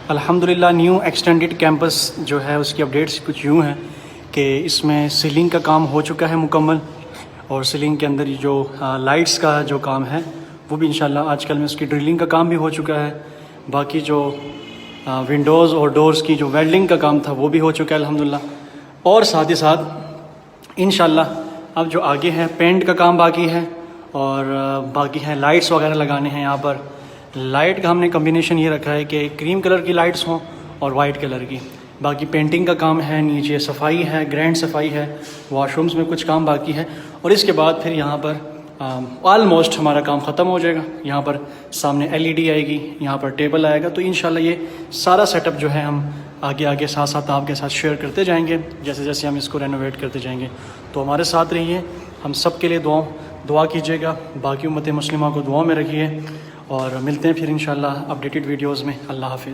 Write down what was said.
अल्हम्दुलिल्लाह new extended campus जो है उसकी अपडेट्स कुछ यूँ हैं कि इसमें सीलिंग का काम हो चुका है मुकम्मल, और सीलिंग के अंदर जो लाइट्स का जो काम है वो भी इंशाल्लाह आजकल में उसकी ड्रिलिंग का काम भी हो चुका है। बाकी जो विंडोज़ और डोर्स की जो वेल्डिंग का काम था वो भी हो चुका है अल्हम्दुलिल्लाह। और साथ ही साथ इंशाल्लाह अब जो आगे है पेंट का काम बाकी है, और बाकी है लाइट्स वगैरह लगाने हैं। यहाँ पर लाइट का हमने कम्बिनेशन ये रखा है कि क्रीम कलर की लाइट्स हों और वाइट कलर की। बाकी पेंटिंग का काम है, नीचे सफाई है, ग्रैंड सफाई है, वॉशरूम्स में कुछ काम बाकी है, और इसके बाद फिर यहाँ पर ऑलमोस्ट हमारा काम ख़त्म हो जाएगा। यहाँ पर सामने LED आएगी, यहाँ पर टेबल आएगा। तो इंशाल्लाह ये सारा सेटअप जो है हम आगे आगे साथ साथ आपके साथ शेयर करते जाएंगे जैसे जैसे हम इसको रेनोवेट करते जाएंगे। तो हमारे साथ रहिए, हम सब के लिए दुआ कीजिएगा, बाकी उम्मत मुस्लिमा को दुआ में रखिए, और मिलते हैं फिर इंशाल्लाह अपडेटेड वीडियोज़ में। अल्लाह हाफिज़।